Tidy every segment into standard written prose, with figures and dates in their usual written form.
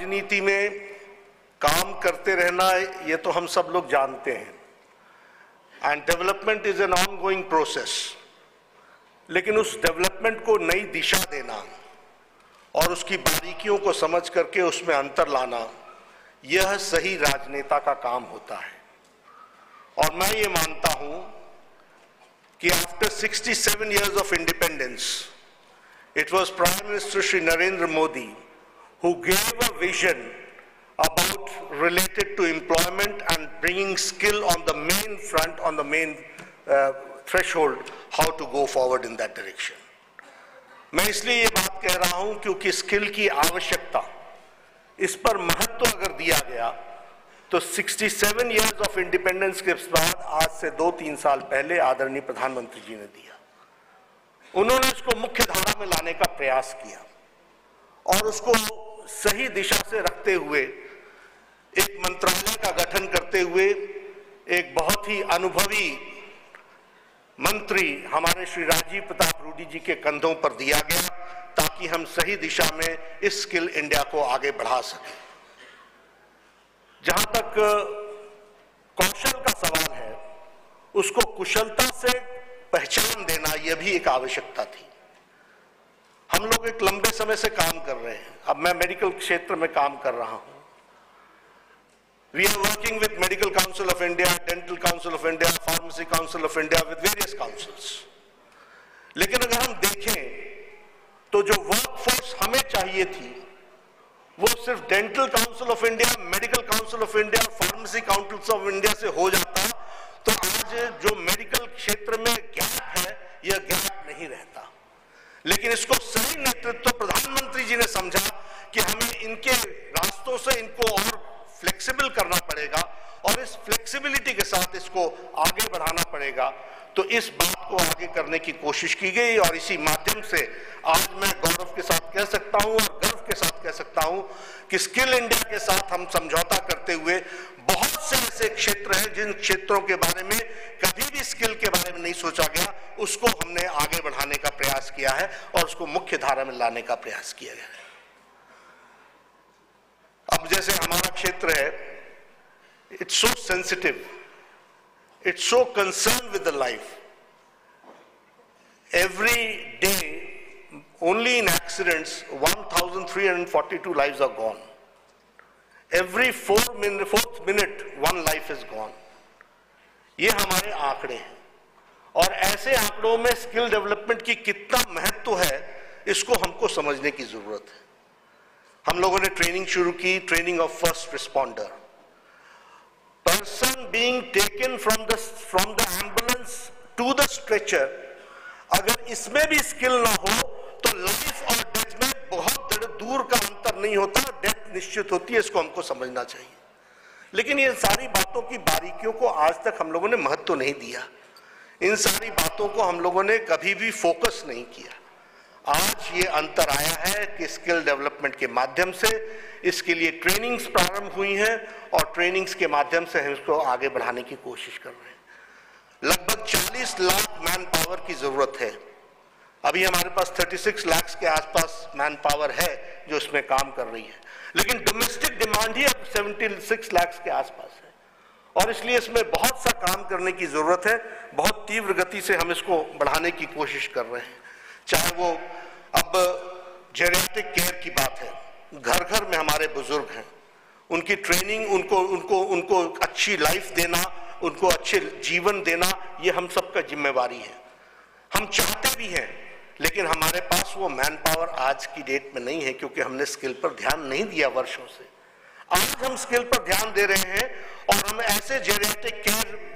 राजनीति में काम करते रहना ये तो हम सब लोग जानते हैं, and development is an ongoing process, लेकिन उस डेवलपमेंट को नई दिशा देना और उसकी बारीकियों को समझ करके उसमें अंतर लाना, यह सही राजनेता का काम होता है। और मैं ये मानता हूं कि after 67 years of independence, it was Prime Minister Shri Narendra Modi who gave a vision about related to employment and bringing skill on the main front, on the main threshold, how to go forward in that direction. मैं इसलिए ये बात कह रहा हूं क्योंकि skill की आवश्यकता, इस पर महत्व अगर दिया गया तो 67 years of इंडिपेंडेंस के बाद आज से 2-3 साल पहले आदरणीय प्रधानमंत्री जी ने दिया। उन्होंने इसको मुख्य धारा में लाने का प्रयास किया और उसको सही दिशा से रखते हुए एक मंत्रालय का गठन करते हुए एक बहुत ही अनुभवी मंत्री हमारे श्री राजीव प्रताप रूडी जी के कंधों पर दिया गया, ताकि हम सही दिशा में इस स्किल इंडिया को आगे बढ़ा सकें। जहां तक कौशल का सवाल है, उसको कुशलता से पहचान देना यह भी एक आवश्यकता थी। हम लोग एक लंबे समय से काम कर रहे हैं, अब मैं मेडिकल क्षेत्र में काम कर रहा हूं। We are working with Medical Council of India, Dental Council of India, Pharmacy Council of India, with various councils. लेकिन अगर हम देखें तो जो वर्कफोर्स हमें चाहिए थी वो सिर्फ dental council of India, medical council of India और फार्मेसी काउंसिल ऑफ इंडिया से हो जाता तो आज जो मेडिकल क्षेत्र में गैप है यह गैप नहीं रहता। लेकिन इसको सही नेतृत्व प्रधानमंत्री जी ने समझा कि हमें इनके रास्तों से इनको और फ्लेक्सिबल करना पड़ेगा और इस फ्लेक्सिबिलिटी के साथ इसको आगे बढ़ाना पड़ेगा। तो इस बात को आगे करने की कोशिश की गई और इसी माध्यम से आज मैं गौरव के साथ कह सकता हूं और गर्व के साथ कह सकता हूं कि स्किल इंडिया के साथ हम समझौता करते हुए बहुत से ऐसे क्षेत्र हैं जिन क्षेत्रों के बारे में कभी भी स्किल के बारे में नहीं सोचा गया, उसको हमने आगे बढ़ाने का प्रयास किया है और उसको मुख्य धारा में लाने का प्रयास किया गया है। अब जैसे हमारा क्षेत्र है, it's so sensitive, it's so concerned with the life. Every day, only in accidents, 1,342 lives are gone. Every fourth minute, one life is gone. ये हमारे आंकड़े हैं और ऐसे आंकड़ों में स्किल डेवलपमेंट की कितना महत्व है, इसको हमको समझने की जरूरत है। हम लोगों ने ट्रेनिंग शुरू की, training of first responder. Person being taken from the ambulance to the stretcher, अगर इसमें भी स्किल ना हो तो लाइफ और डेथ में बहुत दूर का अंतर नहीं होता, डेथ निश्चित होती है, इसको हमको समझना चाहिए। लेकिन ये सारी बातों की बारीकियों को आज तक हम लोगों ने महत्व नहीं दिया, इन सारी बातों को हम लोगों ने कभी भी फोकस नहीं किया। आज ये अंतर आया है कि स्किल डेवलपमेंट के माध्यम से इसके लिए ट्रेनिंग्स प्रारंभ हुई हैं और ट्रेनिंग्स के माध्यम से हम इसको आगे बढ़ाने की कोशिश कर रहे हैं। लगभग 40 लाख मैन पावर की जरूरत है। अभी हमारे पास 36 लाख के आसपास मैन पावर है जो इसमें काम कर रही है, लेकिन डोमेस्टिक डिमांड ही अब 76 लाख के आसपास है और इसलिए इसमें बहुत सा काम करने की जरूरत है। बहुत तीव्र गति से हम इसको बढ़ाने की कोशिश कर रहे हैं। चाहे वो अब जेरियाट्रिक केयर की बात है, घर घर में हमारे बुजुर्ग हैं, उनकी ट्रेनिंग, उनको अच्छी लाइफ देना, उनको अच्छे जीवन देना, ये हम सबका जिम्मेवारी है। हम चाहते भी हैं, लेकिन हमारे पास वो मैन पावर आज की डेट में नहीं है क्योंकि हमने स्किल पर ध्यान नहीं दिया वर्षों से। आज हम स्किल पर ध्यान दे रहे हैं और हम ऐसे जेरियाट्रिक केयर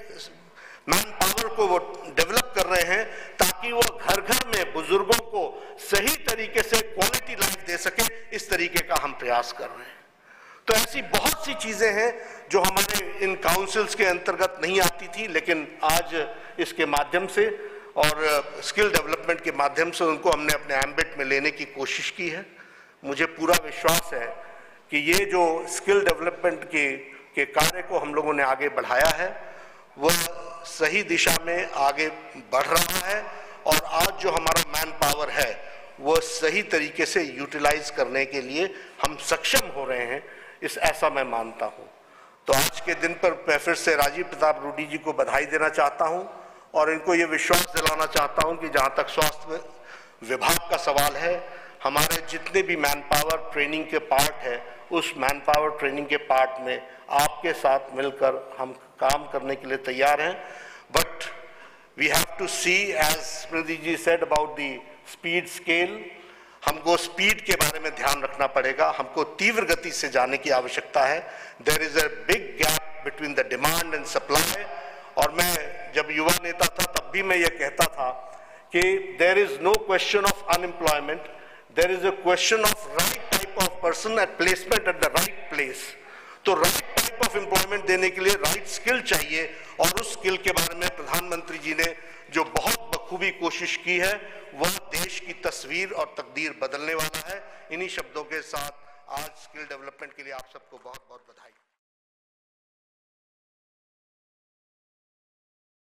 मैन पावर को वो डेवलप कर रहे हैं ताकि वो घर घर में बुजुर्गों को सही तरीके से क्वालिटी लाइफ दे सके, इस तरीके का हम प्रयास कर रहे हैं। तो ऐसी बहुत सी चीजें हैं जो हमारे इन काउंसिल्स के अंतर्गत नहीं आती थी, लेकिन आज इसके माध्यम से और स्किल डेवलपमेंट के माध्यम से उनको हमने अपने एम्बिट में लेने की कोशिश की है। मुझे पूरा विश्वास है कि ये जो स्किल डेवलपमेंट के कार्य को हम लोगों ने आगे बढ़ाया है वह सही दिशा में आगे बढ़ रहा है और आज जो हमारा मैन पावर है वो सही तरीके से यूटिलाइज करने के लिए हम सक्षम हो रहे हैं, ऐसा मैं मानता हूं। तो आज के दिन पर मैं फिर से राजीव प्रताप रूडी जी को बधाई देना चाहता हूं और इनको ये विश्वास दिलाना चाहता हूं कि जहां तक स्वास्थ्य विभाग का सवाल है, हमारे जितने भी मैन पावर ट्रेनिंग के पार्ट है, उस मैन पावर ट्रेनिंग के पार्ट में आपके साथ मिलकर हम काम करने के लिए तैयार हैं। But we have to see, as Smriti ji said about the speed scale, हमको स्पीड के बारे में ध्यान रखना पड़ेगा, हमको तीव्र गति से जाने की आवश्यकता है। There is a big gap between the demand and supply. और मैं जब युवा नेता था तब भी मैं ये कहता था कि there is no question of unemployment, there is a question of right type of person at placement at the right place. तो राइट टाइप ऑफ एम्प्लॉयमेंट देने के लिए राइट स्किल चाहिए, और उस स्किल के बारे में प्रधानमंत्री जी ने जो बहुत बखूबी कोशिश की है, वह देश की तस्वीर और तकदीर बदलने वाला है। इन्हीं शब्दों के साथ आज स्किल डेवलपमेंट के लिए आप सबको बहुत बहुत बधाई।